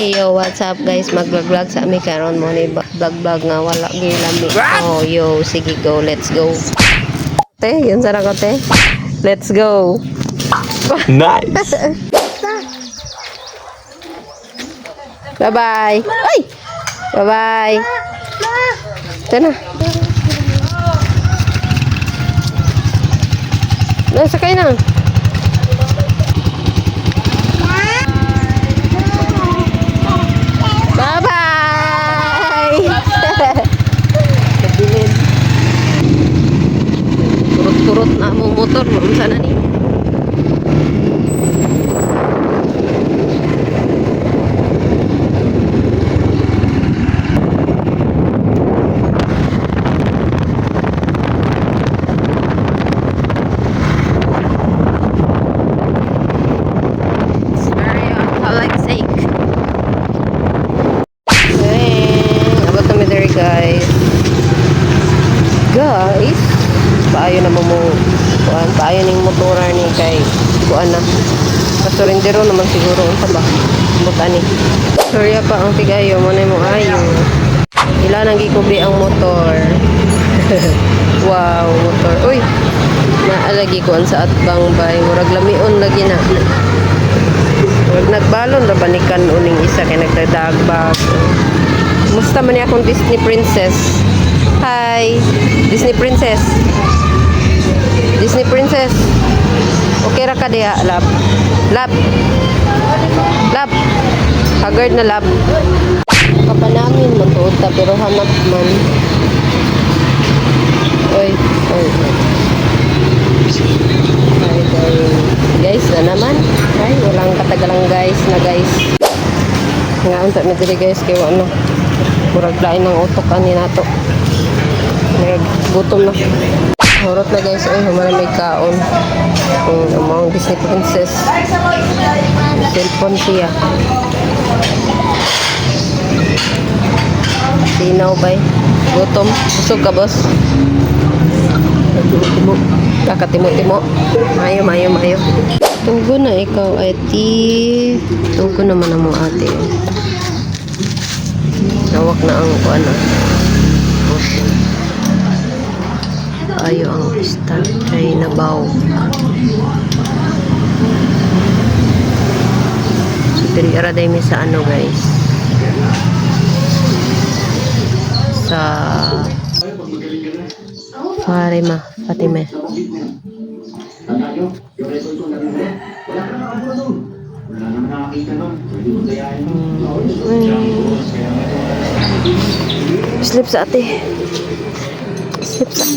Hey, yo, what's up guys? Mag-vlog sa amin karon mo ni vlog nga wala gilami. Oh, yo, sige go, let's go. Te, yun sarang ko te. Let's go. Nice. Bye-bye. Ay! Bye-bye. Ito na. Sakay na. Bye-bye! Nagbilin. Turot-turot na mong motor. Mamsa na ni. Guys, paayo na mo kuan, paayo ning motora ni kay kuan na. Kasurindero naman siguro unsa ba? Butan ni. Sorry pa ang tigayo mo na mo ayo. Ila nang gikubli ang motor. Wow, motor. Uy. Naalagi kuan sa atbang bay, murag lamion lagi na. Murag nagbalon ra banikan uning isa kay nagdadagbag. Musta man ni akong Disney princess? Hi, Disney princess. Disney princess. Okay ra ka diha, lab. Lab. Lab. Haggard na lab. Kapanamin mo tuod ta pero hanap man. Oy, oy. Ay, guys, na naman. Ay, walang katagalang guys na guys. Nga unta mi diri guys kay ano. Murag lain ng utok ani nato. Gutom na. Horot na guys. Ay, humana may kaon. Ang mga Disney princess. Cellphone siya. Sinaw ba? Gutom. Busog ka, boss. Timo. Kakatimo-timo. Mayo, mayo, mayo. Tugo na ikaw, ate. Tugo naman ang mo ate. Nawak na ang kuan na. Ayo ang pista kay nabaw. So diri ara day mi sa ano guys. Sa Fatima. Sleep sa ate. Sleep sa.